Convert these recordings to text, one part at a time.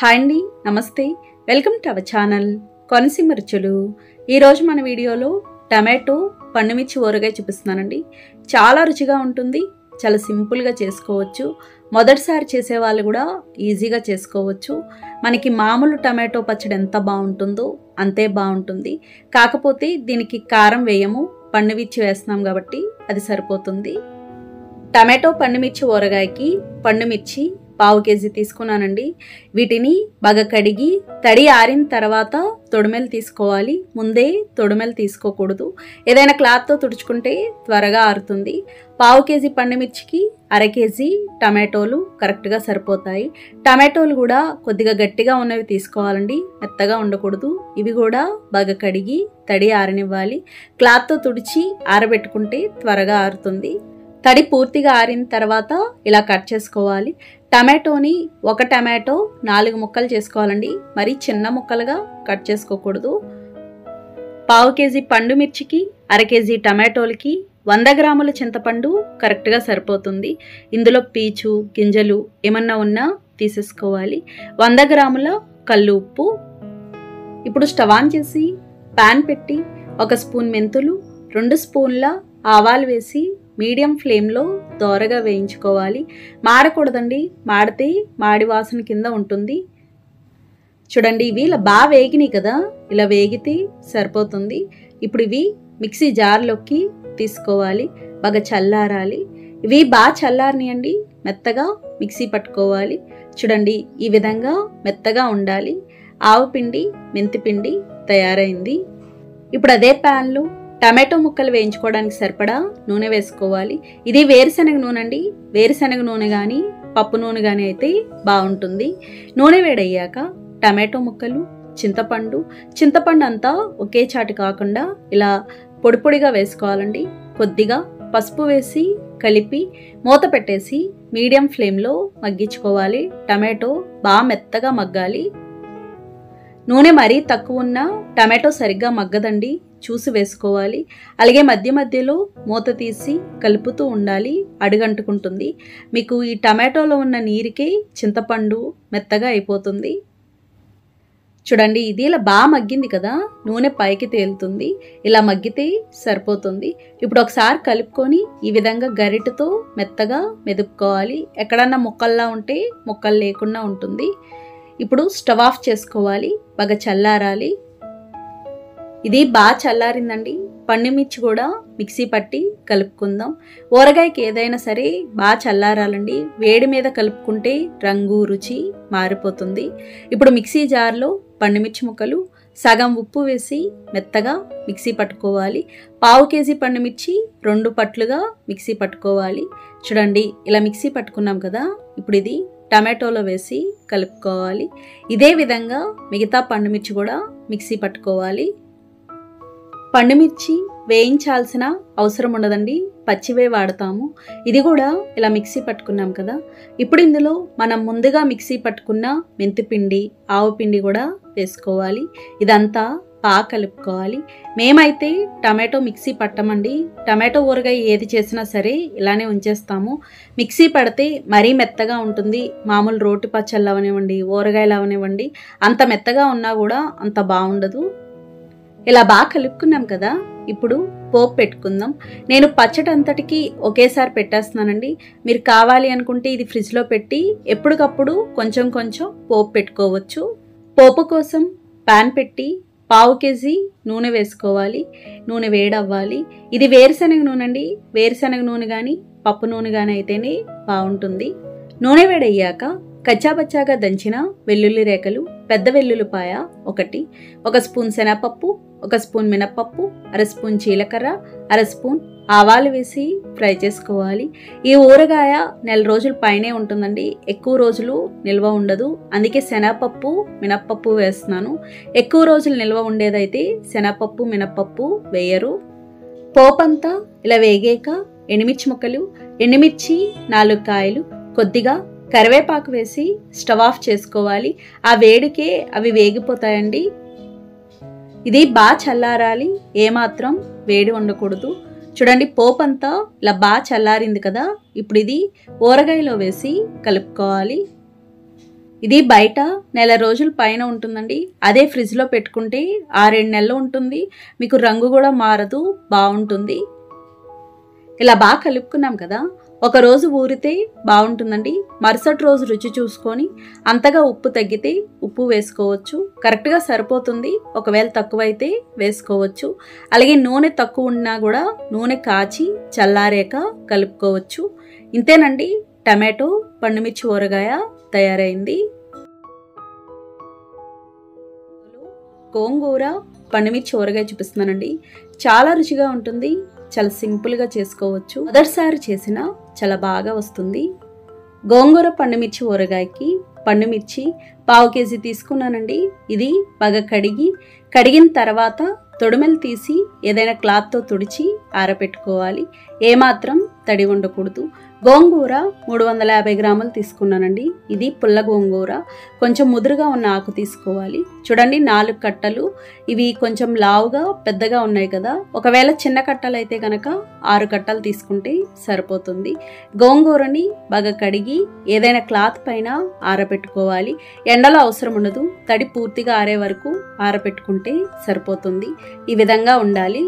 Hi అండి, నమస్తే. Welcome to our channel Konaseema రుచులు. ఈరోజు మన వీడియోలో టమాటో పండుమిర్చి ఊరగాయ చూపిస్తున్నానండి. చాలా రుచిగా ఉంటుంది, చాలా సింపుల్గా చేసుకోవచ్చు. మొదటిసారి చేసే వాళ్ళు కూడా ఈజీగా చేసుకోవచ్చు. మనకి మామూలు టమాటో పచ్చడి ఎంత బాగుంటుందో అంతే బాగుంటుంది. కాకపోతే దీనికి కారం వేయము, పండుమిర్చి వేస్తున్నాం కాబట్టి అది సరిపోతుంది. టమాటో పండుమిర్చి ఊరగాయకి పండుమిర్చి 1/2 కేజీ తీసుకున్నానండి. వీటిని బాగా కడిగి తడి ఆరిన తర్వాత తొడిమెలు తీసుకోవాలి. ముందే తొడిమెలు తీసుకోకూడదు. ఏదైనా క్లాత్తో తుడుచుకుంటే త్వరగా ఆరుతుంది. 1/2 కేజీ పండుమిర్చికి 1/2 కేజీ టమాటోలు కరెక్ట్గా సరిపోతాయి. టమాటోలు కూడా కొద్దిగా గట్టిగా ఉన్నవి తీసుకోవాలండి, మెత్తగా ఉండకూడదు. ఇవి కూడా బాగా కడిగి తడి ఆరనివ్వాలి. క్లాత్తో తుడిచి ఆరబెట్టుకుంటే త్వరగా ఆరుతుంది. తడి పూర్తిగా ఆరిన తర్వాత ఇలా కట్ చేసుకోవాలి. టమాటోని ఒక టమాటో 4 ముక్కలు చేసుకోవాలండి. మరి చిన్న ముక్కలుగా కట్ చేసుకోకూడదు. 1/2 కేజీ పండుమిర్చికి 1/2 కేజీ టమాటోలకి 100 గ్రాముల చింతపండు కరెక్ట్గా సరిపోతుంది. ఇందులో పీచు గింజలు ఏమన్నా ఉన్నా తీసేసుకోవాలి. 100 గ్రాముల కల్లు ఉప్పు. ఇప్పుడు స్టవ్ ఆన్ చేసి పాన్ పెట్టి 1 స్పూన్ మెంతులు, 2 స్పూన్ల ఆవాలు వేసి మీడియం ఫ్లేమ్లో దోరగా వేయించుకోవాలి. మాడకూడదండి, మాడితే మాడి వాసన కింద ఉంటుంది. చూడండి, ఇవి ఇలా బాగా వేగినాయి కదా, ఇలా వేగితే సరిపోతుంది. ఇప్పుడు ఇవి మిక్సీ జార్లోకి తీసుకోవాలి. బాగా చల్లారాలి. ఇవి బాగా చల్లారనియండి, మెత్తగా మిక్సీ పట్టుకోవాలి. చూడండి, ఈ విధంగా మెత్తగా ఉండాలి. ఆవపిండి మెంతిపిండి తయారైంది. ఇప్పుడు అదే ప్యాన్లో టమాటో ముక్కలు వేయించుకోవడానికి సరిపడా నూనె వేసుకోవాలి. ఇది వేరుశనగ నూనె అండి. వేరుశనగ నూనె కానీ పప్పు నూనె కానీ అయితే బాగుంటుంది. నూనె వేడయ్యాక టమాటో ముక్కలు, చింతపండు అంతా ఒకే చాటు కాకుండా ఇలా పొడి పొడిగా వేసుకోవాలండి. కొద్దిగా పసుపు వేసి కలిపి మూత పెట్టేసి మీడియం ఫ్లేమ్లో మగ్గించుకోవాలి. టమాటో బాగా మెత్తగా మగ్గాలి. నూనె మరీ తక్కువ ఉన్నా టమాటో సరిగ్గా మగ్గదండి, చూసి వేసుకోవాలి. అలాగే మధ్య మధ్యలో మూత తీసి కలుపుతూ ఉండాలి, అడుగంటుకుంటుంది. మీకు ఈ టమాటోలో ఉన్న నీరుకే చింతపండు మెత్తగా అయిపోతుంది. చూడండి, ఇది ఇలా బాగా మగ్గింది కదా, నూనె పైకి తేలుతుంది. ఇలా మగ్గితే సరిపోతుంది. ఇప్పుడు ఒకసారి కలుపుకొని ఈ విధంగా గరిటెతో మెత్తగా మెదుపుకోవాలి. ఎక్కడన్నా ముక్కల్లా ఉంటే ముక్కలు లేకుండా ఉంటుంది. ఇప్పుడు స్టవ్ ఆఫ్ చేసుకోవాలి. బాగా చల్లారాలి. ఇది బాగా చల్లారిందండి. పండుమిర్చి కూడా మిక్సీ పట్టి కలుపుకుందాం. ఊరగాయకి ఏదైనా సరే బాగా చల్లారాలండి. వేడి మీద కలుపుకుంటే రంగు రుచి మారిపోతుంది. ఇప్పుడు మిక్సీ జార్లో పండుమిర్చి ముక్కలు, సగం ఉప్పు వేసి మెత్తగా మిక్సీ పట్టుకోవాలి. 1/2 కేజీ పండుమిర్చి 2 పట్లుగా మిక్సీ పట్టుకోవాలి. చూడండి, ఇలా మిక్సీ పట్టుకున్నాం కదా, ఇప్పుడు ఇది టమాటోలో వేసి కలుపుకోవాలి. ఇదే విధంగా మిగతా పండుమిర్చి కూడా మిక్సీ పట్టుకోవాలి. పండుమిర్చి వేయించాల్సిన అవసరం ఉండదండి, పచ్చివే వాడతాము. ఇది కూడా ఇలా మిక్సీ పట్టుకున్నాం కదా, ఇప్పుడు ఇందులో మనం ముందుగా మిక్సీ పట్టుకున్న మెంతిపిండి, ఆవపిండి కూడా వేసుకోవాలి. ఇదంతా బాగా కలుపుకోవాలి. మేమైతే టమాటో మిక్సీ పట్టమండి. టమాటో ఊరగాయ ఏది చేసినా సరే ఇలానే ఉంచేస్తాము. మిక్సీ పడితే మరీ మెత్తగా ఉంటుంది. మామూలు రోటి పచ్చళ్ళు అవనివ్వండి, ఊరగాయలు అవనివ్వండి, అంత మెత్తగా ఉన్నా కూడా అంత బాగుండదు. ఇలా బాగా కలుపుకున్నాం కదా, ఇప్పుడు పోపు పెట్టుకుందాం. నేను పచ్చడి అంతటికి ఒకేసారి పెట్టేస్తున్నానండి. మీరు కావాలి అనుకుంటే ఇది ఫ్రిడ్జ్లో పెట్టి ఎప్పటికప్పుడు కొంచెం కొంచెం పోపు పెట్టుకోవచ్చు. పోపు కోసం పాన్ పెట్టి 1/2 కేజీ నూనె వేసుకోవాలి. నూనె వేడవ్వాలి. ఇది వేరుశనగ నూనె అండి. వేరుశనగ నూనె కానీ పప్పు నూనె కానీ అయితేనే బాగుంటుంది. నూనె వేడయ్యాక కచ్చాబచ్చాగా దంచిన వెల్లుల్లి రేఖలు, పెద్ద వెల్లుల్లిపాయ 1, 1 స్పూన్ శనగపప్పు, 1 స్పూన్ మినప్పప్పు, 1/2 స్పూన్ జీలకర్ర, 1/2 స్పూన్ ఆవాలు వేసి ఫ్రై చేసుకోవాలి. ఈ ఊరగాయ నెల రోజుల పైనే ఉంటుందండి, ఎక్కువ రోజులు నిల్వ ఉండదు. అందుకే శనగపప్పు మినప్పప్పు వేస్తున్నాను. ఎక్కువ రోజులు నిల్వ ఉండేదైతే శనగపప్పు మినప్పప్పు వేయరు. పోపంతా ఇలా వేగాక ఎండుమిర్చి ముక్కలు, ఎండుమిర్చి 4 కాయలు, కొద్దిగా కరివేపాకు వేసి స్టవ్ ఆఫ్ చేసుకోవాలి. ఆ వేడికే అవి వేగిపోతాయండి. ఇది బాగా చల్లారాలి, ఏమాత్రం వేడి ఉండకూడదు. చూడండి, పోపు అంతా ఇలా బాగా చల్లారింది కదా, ఇప్పుడు ఇది ఊరగాయలో వేసి కలుపుకోవాలి. ఇది బయట నెల రోజుల పైన ఉంటుందండి. అదే ఫ్రిడ్జ్లో పెట్టుకుంటే 6-7 నెలలు ఉంటుంది. మీకు రంగు కూడా మారదు, బాగుంటుంది. ఇలా బాగా కలుపుకున్నాం కదా, ఒక రోజు ఊరితే బాగుంటుందండి. మరుసటి రోజు రుచి చూసుకొని అంతగా ఉప్పు తగ్గితే ఉప్పు వేసుకోవచ్చు, కరెక్ట్గా సరిపోతుంది. ఒకవేళ తక్కువైతే వేసుకోవచ్చు. అలాగే నూనె తక్కువ ఉన్నా కూడా నూనె కాచి చల్లారాక కలుపుకోవచ్చు. ఇంతేనండి, టమాటో పండుమిర్చి ఊరగాయ తయారైంది. గోంగూర పండుమిర్చి ఊరగాయ చూపిస్తున్నానండి. చాలా రుచిగా ఉంటుంది, చాలా సింపుల్గా చేసుకోవచ్చు. మొదటిసారి చేసినా చాలా బాగా వస్తుంది. గోంగూర పండుమిర్చి ఊరగాయకి పండుమిర్చి 1/2 కేజీ తీసుకున్నానండి. ఇది బాగా కడిగిన తర్వాత తొడిమెలు తీసి ఏదైనా క్లాత్తో తుడిచి ఆరబెట్టుకోవాలి. ఏమాత్రం తడి ఉండకూడదు. గోంగూర 350 గ్రాములు తీసుకున్నానండి. ఇది పుల్ల గోంగూర, కొంచెం ముదురుగా ఉన్న ఆకు తీసుకోవాలి. చూడండి, 4 కట్టలు. ఇవి కొంచెం లావుగా పెద్దగా ఉన్నాయి కదా, ఒకవేళ చిన్న కట్టలు అయితే కనుక 6 కట్టలు తీసుకుంటే సరిపోతుంది. గోంగూరని బాగా కడిగి ఏదైనా క్లాత్ పైన ఆరబెట్టుకోవాలి. ఎండలో అవసరం ఉండదు, తడి పూర్తిగా ఆరే వరకు ఆరబెట్టుకుంటే సరిపోతుంది. ఈ విధంగా ఉండాలి.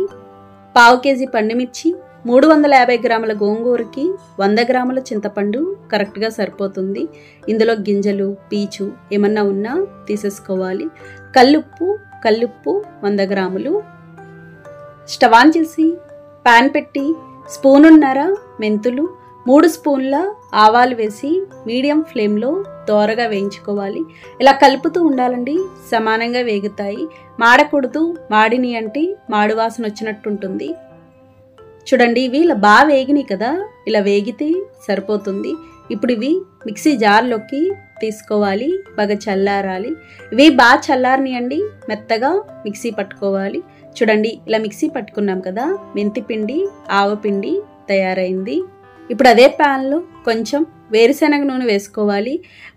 1/2 కేజీ పండుమిర్చి, 350 గ్రాముల గోంగూరకి 100 గ్రాముల చింతపండు కరెక్ట్గా సరిపోతుంది. ఇందులో గింజలు, పీచు ఏమన్నా ఉన్నా తీసేసుకోవాలి. కల్లుప్పు 100 గ్రాములు. స్టవ్ ఆన్ చేసి పాన్ పెట్టి స్పూనున్నర మెంతులు, 3 స్పూన్ల ఆవాలు వేసి మీడియం ఫ్లేమ్లో దోరగా వేయించుకోవాలి. ఇలా కలుపుతూ ఉండాలండి, సమానంగా వేగుతాయి. మాడకూడదు, మాడిని అంటే మాడు వాసన వచ్చినట్టు ఉంటుంది. చూడండి, ఇవి ఇలా బాగా వేగినాయి కదా, ఇలా వేగితే సరిపోతుంది. ఇప్పుడు ఇవి మిక్సీ జార్లోకి తీసుకోవాలి, బాగా చల్లారాలి. ఇవి బాగా చల్లారనియండి, మెత్తగా మిక్సీ పట్టుకోవాలి. చూడండి, ఇలా మిక్సీ పట్టుకున్నాం కదా, మెంతిపిండి, ఆవపిండి తయారైంది. ఇప్పుడు అదే ప్యాన్లో కొంచెం వేరుశనగ నూనె వేసుకోవాలి.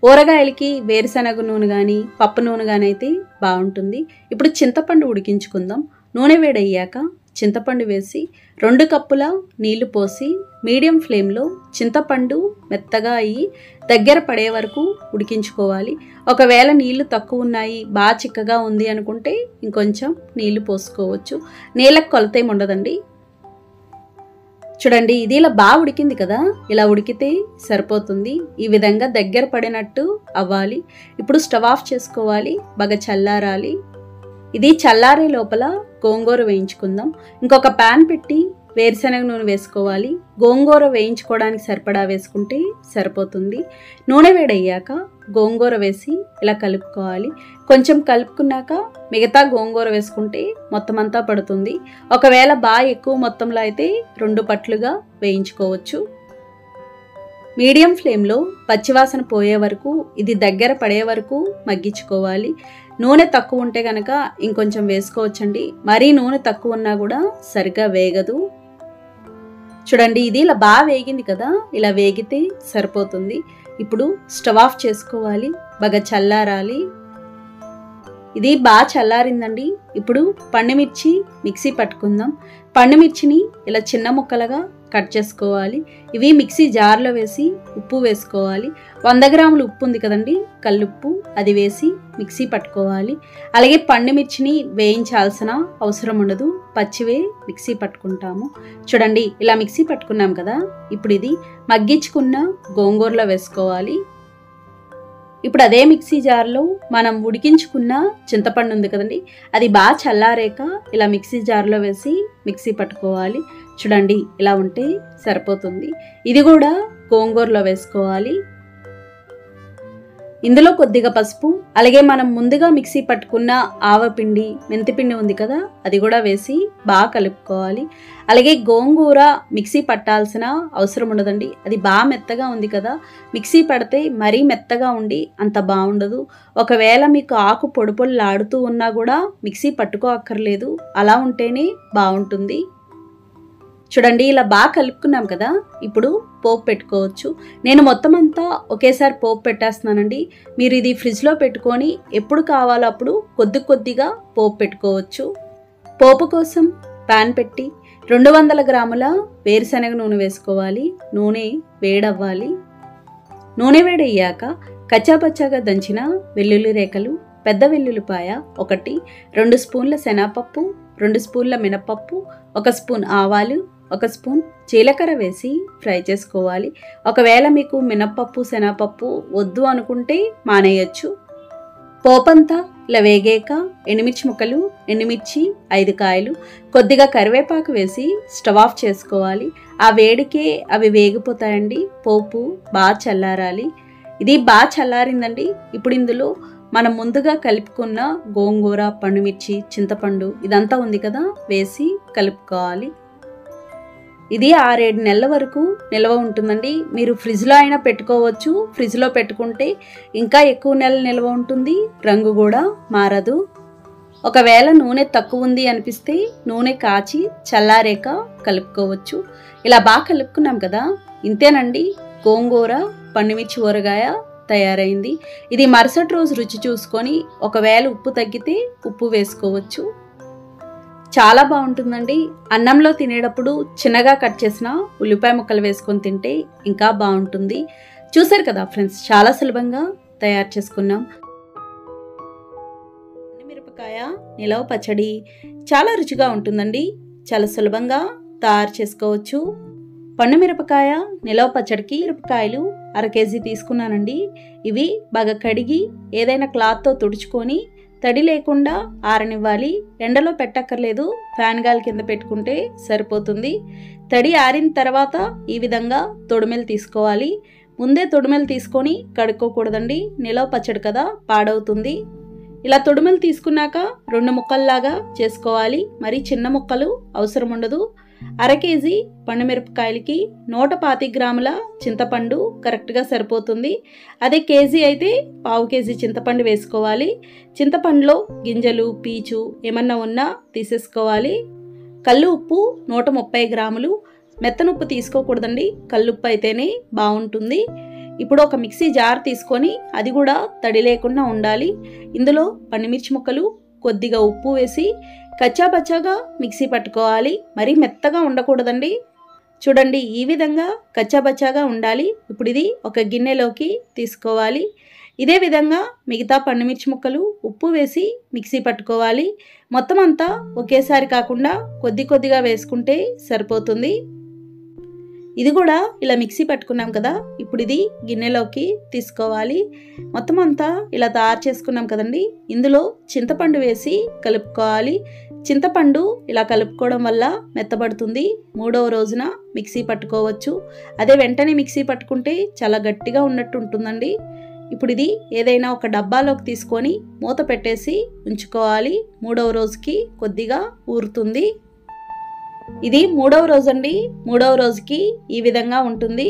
ఊరగాయలకి వేరుశనగ నూనె కానీ పప్పు నూనె కానీ అయితే బాగుంటుంది. ఇప్పుడు చింతపండు ఉడికించుకుందాం. నూనె వేడయ్యాక చింతపండు వేసి 2 కప్పుల నీళ్లు పోసి మీడియం ఫ్లేమ్లో చింతపండు మెత్తగా అయ్యి దగ్గర పడే వరకు ఉడికించుకోవాలి. ఒకవేళ నీళ్లు తక్కువ ఉన్నాయి, బాగా చిక్కగా ఉంది అనుకుంటే ఇంకొంచెం నీళ్లు పోసుకోవచ్చు. నీళ్ళకు కొలత ఏమి ఉండదండి. చూడండి, ఇది ఇలా బాగా ఉడికింది కదా, ఇలా ఉడికితే సరిపోతుంది. ఈ విధంగా దగ్గర పడినట్టు అవ్వాలి. ఇప్పుడు స్టవ్ ఆఫ్ చేసుకోవాలి, బాగా చల్లారాలి. ఇది చల్లారే లోపల గోంగూర వేయించుకుందాం. ఇంకొక ప్యాన్ పెట్టి వేరుశనగ నూనె వేసుకోవాలి. గోంగూర వేయించుకోవడానికి సరిపడా వేసుకుంటే సరిపోతుంది. నూనె వేడయ్యాక గోంగూర వేసి ఇలా కలుపుకోవాలి. కొంచెం కలుపుకున్నాక మిగతా గోంగూర వేసుకుంటే మొత్తం అంతా పడుతుంది. ఒకవేళ బాగా ఎక్కువ మొత్తంలో అయితే 2 పట్లుగా వేయించుకోవచ్చు. మీడియం ఫ్లేమ్లో పచ్చివాసన పోయే వరకు, ఇది దగ్గర పడే వరకు మగ్గించుకోవాలి. నూనె తక్కువ ఉంటే కనుక ఇంకొంచెం వేసుకోవచ్చండి. మరీ నూనె తక్కువ ఉన్నా కూడా సరిగ్గా వేగదు. చూడండి, ఇది ఇలా బాగా వేగింది కదా, ఇలా వేగితే సరిపోతుంది. ఇప్పుడు స్టవ్ ఆఫ్ చేసుకోవాలి, బాగా చల్లారాలి. ఇది బాగా చల్లారిందండి. ఇప్పుడు పండుమిర్చి మిక్సీ పట్టుకుందాం. పండుమిర్చిని ఇలా చిన్న ముక్కలుగా కట్ చేసుకోవాలి. ఇవి మిక్సీ జార్లో వేసి ఉప్పు వేసుకోవాలి. 100 గ్రాములు ఉప్పు ఉంది కదండి, కల్లుప్పు, అది వేసి మిక్సీ పట్టుకోవాలి. అలాగే పండుమిర్చిని వేయించాల్సిన అవసరం ఉండదు, పచ్చివే మిక్సీ పట్టుకుంటాము. చూడండి, ఇలా మిక్సీ పట్టుకున్నాం కదా, ఇప్పుడు ఇది మగ్గించుకున్న గోంగూరలో వేసుకోవాలి. ఇప్పుడు అదే మిక్సీ జార్లో మనం ఉడికించుకున్న చింతపండు ఉంది కదండి, అది బాగా చల్లారాక ఇలా మిక్సీ జార్లో వేసి మిక్సీ పట్టుకోవాలి. చూడండి, ఇలా ఉంటే సరిపోతుంది. ఇది కూడా గోంగూరలో వేసుకోవాలి. ఇందులో కొద్దిగా పసుపు, అలాగే మనం ముందుగా మిక్సీ పట్టుకున్న ఆవపిండి, మెంతిపిండి ఉంది కదా, అది కూడా వేసి బాగా కలుపుకోవాలి. అలాగే గోంగూర మిక్సీ పట్టాల్సిన అవసరం ఉండదండి, అది బాగా మెత్తగా ఉంది కదా. మిక్సీ పడితే మరీ మెత్తగా ఉండి అంత బాగుండదు. ఒకవేళ మీకు ఆకు పొడి పొడిలాడుతూ ఉన్నా కూడా మిక్సీ పట్టుకోక్కర్లేదు, అలా ఉంటేనే బాగుంటుంది. చూడండి, ఇలా బాగా కలుపుకున్నాం కదా, ఇప్పుడు పోపు పెట్టుకోవచ్చు. నేను మొత్తం అంతా ఒకేసారి పోపు పెట్టేస్తున్నానండి. మీరు ఇది ఫ్రిడ్జ్లో పెట్టుకొని ఎప్పుడు కావాలో అప్పుడు కొద్దిగా పోపు పెట్టుకోవచ్చు. పోపు కోసం ప్యాన్ పెట్టి 200 గ్రాముల వేరుశనగ నూనె వేసుకోవాలి. నూనె వేడవ్వాలి. నూనె వేడయ్యాక కచ్చాపచ్చాగా దంచిన వెల్లుల్లి రేఖలు, పెద్ద వెల్లుల్లిపాయ 1, 2 స్పూన్ల శనగపప్పు, 2 స్పూన్ల మినపప్పు, 1 స్పూన్ ఆవాలు, 1 స్పూన్ జీలకర్ర వేసి ఫ్రై చేసుకోవాలి. ఒకవేళ మీకు మినపప్పు శనగపప్పు వద్దు అనుకుంటే మానేయచ్చు. పోపంతా ఇలా వేగాక ఎండుమిర్చి ముక్కలు, ఎండుమిర్చి 5 కాయలు, కొద్దిగా కరివేపాకు వేసి స్టవ్ ఆఫ్ చేసుకోవాలి. ఆ వేడికే అవి వేగిపోతాయండి. పోపు బాగా చల్లారాలి. ఇది బాగా చల్లారిందండి. ఇప్పుడు ఇందులో మనం ముందుగా కలుపుకున్న గోంగూర, పండుమిర్చి, చింతపండు ఇదంతా ఉంది కదా వేసి కలుపుకోవాలి. ఇది 6-7 నెలల వరకు నిల్వ ఉంటుందండి. మీరు ఫ్రిడ్జ్లో అయినా పెట్టుకోవచ్చు. ఫ్రిడ్జ్లో పెట్టుకుంటే ఇంకా ఎక్కువ నెలలు నిల్వ ఉంటుంది, రంగు కూడా మారదు. ఒకవేళ నూనె తక్కువ ఉంది అనిపిస్తే నూనె కాచి చల్లారేక కలుపుకోవచ్చు. ఇలా బాగా కలుపుకున్నాం కదా, ఇంతేనండి గోంగూర పండుమిర్చి ఊరగాయ తయారైంది. ఇది మరుసటి రోజు రుచి చూసుకొని ఒకవేళ ఉప్పు తగ్గితే ఉప్పు వేసుకోవచ్చు. చాలా బాగుంటుందండి. అన్నంలో తినేటప్పుడు చిన్నగా కట్ చేసిన ఉల్లిపాయ ముక్కలు వేసుకొని తింటే ఇంకా బాగుంటుంది. చూసారు కదా ఫ్రెండ్స్, చాలా సులభంగా తయారు చేసుకున్నాం. మిరపకాయ నిలవ పచ్చడి చాలా రుచిగా ఉంటుందండి. చాలా సులభంగా తయారు చేసుకోవచ్చు. పండు మిరపకాయ నిలవ పచ్చడికి మిరపకాయలు 1/2 కేజీ తీసుకున్నానండి. ఇవి బాగా కడిగి ఏదైనా క్లాత్తో తుడుచుకొని తడి లేకుండా ఆరనివ్వాలి. ఎండలో పెట్టక్కర్లేదు, ఫ్యాన్ గాలి కింద పెట్టుకుంటే సరిపోతుంది. తడి ఆరిన తర్వాత ఈ విధంగా తొడిమెలు తీసుకోవాలి. ముందే తొడిమెలు తీసుకొని కడుక్కోకూడదండి, నిలవ పచ్చడి కదా పాడవుతుంది. ఇలా తొడిమెలు తీసుకున్నాక 2 ముక్కల్లాగా చేసుకోవాలి. మరి చిన్న ముక్కలు అవసరం ఉండదు. 1/2 కేజీ పండుమిరపకాయలకి 125 గ్రాముల చింతపండు కరెక్ట్గా సరిపోతుంది. అదే కేజీ అయితే 1/2 కేజీ చింతపండు వేసుకోవాలి. చింతపండులో గింజలు, పీచు ఏమన్నా ఉన్నా తీసేసుకోవాలి. కల్లు ఉప్పు 130 గ్రాములు. మెత్తనుప్పు తీసుకోకూడదండి, కల్లుప్పు అయితేనే బాగుంటుంది. ఇప్పుడు ఒక మిక్సీ జార్ తీసుకొని అది కూడా తడి లేకుండా ఉండాలి. ఇందులో పండుమిర్చి ముక్కలు, కొద్దిగా ఉప్పు వేసి కచ్చాపచ్చాగా మిక్సీ పట్టుకోవాలి. మరీ మెత్తగా ఉండకూడదండి. చూడండి ఈ విధంగా కచ్చాపచ్చాగా ఉండాలి. ఇప్పుడు ఇది ఒక గిన్నెలోకి తీసుకోవాలి. ఇదే విధంగా మిగతా పండుమిర్చి ముక్కలు, ఉప్పు వేసి మిక్సీ పట్టుకోవాలి. మొత్తం అంతా ఒకేసారి కాకుండా కొద్ది కొద్దిగా వేసుకుంటే సరిపోతుంది. ఇది కూడా ఇలా మిక్సీ పట్టుకున్నాం కదా, ఇప్పుడు ఇది గిన్నెలోకి తీసుకోవాలి. మొత్తం అంతా ఇలా తయారు చేసుకున్నాం కదండి. ఇందులో చింతపండు వేసి కలుపుకోవాలి. చింతపండు ఇలా కలుపుకోవడం వల్ల మెత్తబడుతుంది. 3వ రోజున మిక్సీ పట్టుకోవచ్చు. అదే వెంటనే మిక్సీ పట్టుకుంటే చాలా గట్టిగా ఉన్నట్టు ఉంటుందండి. ఇప్పుడు ఇది ఏదైనా ఒక డబ్బాలోకి తీసుకొని మూత పెట్టేసి ఉంచుకోవాలి. 3వ రోజుకి కొద్దిగా ఊరుతుంది. ఇది 3వ రోజు అండి. 3వ రోజుకి ఈ విధంగా ఉంటుంది.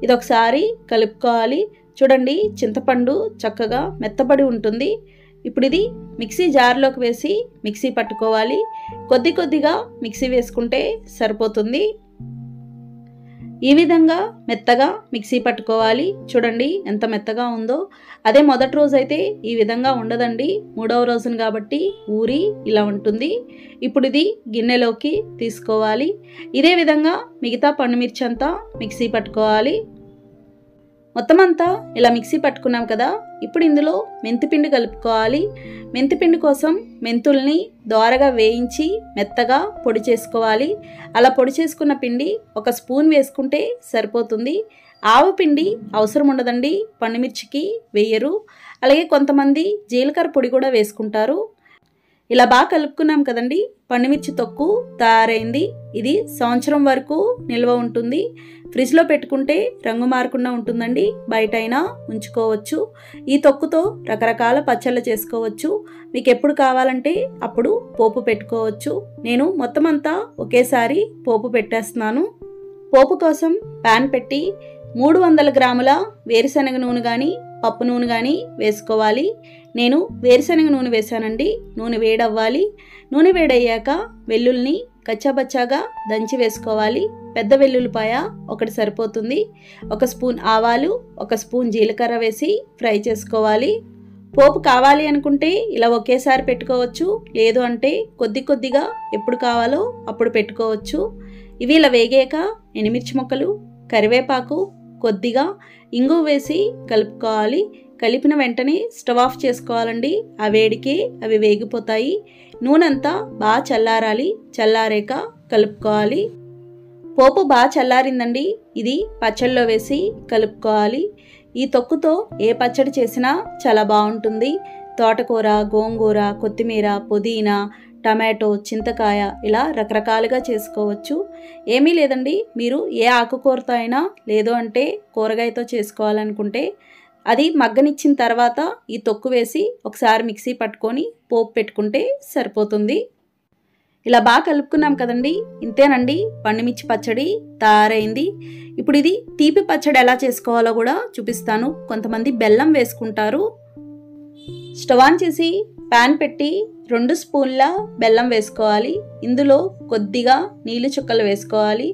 ఇది ఒకసారి కలుపుకోవాలి. చూడండి చింతపండు చక్కగా మెత్తబడి ఉంటుంది. ఇప్పుడు ఇది మిక్సీ జార్లోకి వేసి మిక్సీ పట్టుకోవాలి. కొద్ది కొద్దిగా మిక్సీ వేసుకుంటే సరిపోతుంది. ఈ విధంగా మెత్తగా మిక్సీ పట్టుకోవాలి. చూడండి ఎంత మెత్తగా ఉందో. అదే మొదటి రోజు అయితే ఈ విధంగా ఉండదండి. 3వ రోజున కాబట్టి ఊరి ఇలా ఉంటుంది. ఇప్పుడు ఇది గిన్నెలోకి తీసుకోవాలి. ఇదే విధంగా మిగతా పండుమిర్చి అంతా మిక్సీ పట్టుకోవాలి. మొత్తం అంతా ఇలా మిక్సీ పట్టుకున్నాం కదా, ఇప్పుడు ఇందులో మెంతిపిండి కలుపుకోవాలి. మెంతిపిండి కోసం మెంతుల్ని దోరగా వేయించి మెత్తగా పొడి చేసుకోవాలి. అలా పొడి చేసుకున్న పిండి 1 స్పూన్ వేసుకుంటే సరిపోతుంది. ఆవపిండి అవసరం ఉండదండి, పండుమిర్చికి వేయరు. అలాగే కొంతమంది జీలకర్ర పొడి కూడా వేసుకుంటారు. ఇలా బాగా కలుపుకున్నాం కదండి. పండుమిర్చి తొక్కు తయారైంది. ఇది సంవత్సరం వరకు నిల్వ ఉంటుంది. ఫ్రిడ్జ్లో పెట్టుకుంటే రంగు మారకుండా ఉంటుందండి. బయట అయినా ఉంచుకోవచ్చు. ఈ తొక్కుతో రకరకాల పచ్చళ్ళు చేసుకోవచ్చు. మీకు ఎప్పుడు కావాలంటే అప్పుడు పోపు పెట్టుకోవచ్చు. నేను మొత్తం అంతా ఒకేసారి పోపు పెట్టేస్తున్నాను. పోపు కోసం ప్యాన్ పెట్టి 300 గ్రాముల వేరుశనగ నూనె కానీ పప్పు నూనె కానీ వేసుకోవాలి. నేను వేరుశనగ నూనె వేసానండి. నూనె వేడవ్వాలి. నూనె వేడయ్యాక వెల్లుల్ని కచ్చాబచ్చాగా దంచి వేసుకోవాలి. పెద్ద వెల్లుల్లిపాయ 1 సరిపోతుంది. 1 స్పూన్ ఆవాలు, 1 స్పూన్ జీలకర్ర వేసి ఫ్రై చేసుకోవాలి. పోపు కావాలి అనుకుంటే ఇలా ఒకేసారి పెట్టుకోవచ్చు. లేదు అంటే కొద్ది కొద్దిగా ఎప్పుడు కావాలో అప్పుడు పెట్టుకోవచ్చు. ఇవి ఇలా వేగాక ఎండుమిర్చి ముక్కలు, కరివేపాకు, కొద్దిగా ఇంగువ వేసి కలుపుకోవాలి. కలిపిన వెంటనే స్టవ్ ఆఫ్ చేసుకోవాలండి. ఆ వేడికి అవి వేగిపోతాయి. నూనె అంతా బాగా చల్లారాలి. చల్లారాక కలుపుకోవాలి. పోపు బాగా చల్లారిందండి. ఇది పచ్చళ్ళలో వేసి కలుపుకోవాలి. ఈ తొక్కుతో ఏ పచ్చడి చేసినా చాలా బాగుంటుంది. తోటకూర, గోంగూర, కొత్తిమీర, పుదీనా, టమాటో, చింతకాయ ఇలా రకరకాలుగా చేసుకోవచ్చు. ఏమీ లేదండి, మీరు ఏ ఆకుకూరతో అయినా లేదు అంటే కూరగాయతో చేసుకోవాలనుకుంటే అది మగ్గనిచ్చిన తర్వాత ఈ తొక్కు వేసి ఒకసారి మిక్సీ పట్టుకొని పోపు పెట్టుకుంటే సరిపోతుంది. ఇలా బాగా కలుపుకున్నాం కదండి. ఇంతేనండి, పండుమిర్చి పచ్చడి తయారైంది. ఇప్పుడు ఇది తీపి పచ్చడి ఎలా చేసుకోవాలో కూడా చూపిస్తాను. కొంతమంది బెల్లం వేసుకుంటారు. స్టవ్ ఆన్ చేసి ప్యాన్ పెట్టి 2 స్పూన్ల బెల్లం వేసుకోవాలి. ఇందులో కొద్దిగా నీళ్ళు చుక్కలు వేసుకోవాలి.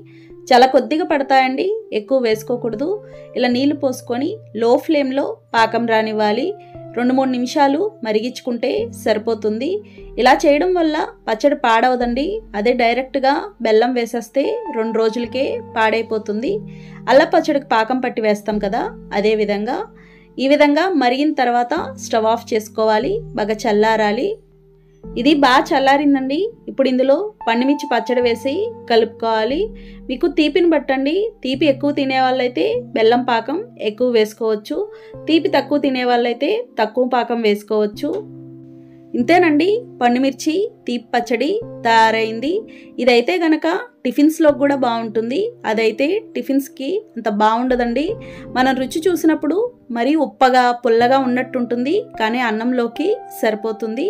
చాలా కొద్దిగా పడతాయండి, ఎక్కువ వేసుకోకూడదు. ఇలా నీళ్లు పోసుకొని లో ఫ్లేమ్లో పాకం రానివ్వాలి. 2-3 నిమిషాలు మరిగించుకుంటే సరిపోతుంది. ఇలా చేయడం వల్ల పచ్చడి పాడవదండి. అదే డైరెక్ట్గా బెల్లం వేసేస్తే 2 రోజులకే పాడైపోతుంది. అల్ల పచ్చడికి పాకం పట్టి వేస్తాం కదా, అదే విధంగా ఈ విధంగా మరిగిన తర్వాత స్టవ్ ఆఫ్ చేసుకోవాలి. బాగా చల్లారాలి. ఇది బాగా చల్లారిందండి. ఇప్పుడు ఇందులో పండుమిర్చి పచ్చడి వేసి కలుపుకోవాలి. మీకు తీపిని బట్టండి. తీపి ఎక్కువ తినే వాళ్ళైతే బెల్లం పాకం ఎక్కువ వేసుకోవచ్చు. తీపి తక్కువ తినే వాళ్ళైతే తక్కువ పాకం వేసుకోవచ్చు. ఇంతేనండి, పండుమిర్చి తీపి పచ్చడి తయారైంది. ఇదైతే గనక టిఫిన్స్లో కూడా బాగుంటుంది. అదైతే టిఫిన్స్కి అంత బాగుండదండి. మనం రుచి చూసినప్పుడు మరీ ఉప్పగా పుల్లగా ఉన్నట్టుంటుంది, కానీ అన్నంలోకి సరిపోతుంది.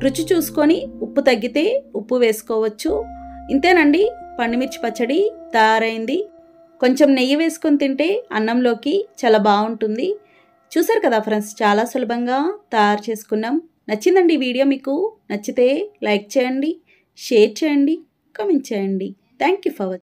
రుచి చూసుకొని ఉప్పు తగ్గితే ఉప్పు వేసుకోవచ్చు. ఇంతేనండి, పండుమిర్చి పచ్చడి తయారైంది. కొంచెం నెయ్యి వేసుకొని తింటే అన్నంలోకి చాలా బాగుంటుంది. చూసారు కదా ఫ్రెండ్స్, చాలా సులభంగా తయారు చేసుకున్నాం. నచ్చిందండి ఈ వీడియో? మీకు నచ్చితే లైక్ చేయండి, షేర్ చేయండి, కామెంట్ చేయండి. Thank you for watching.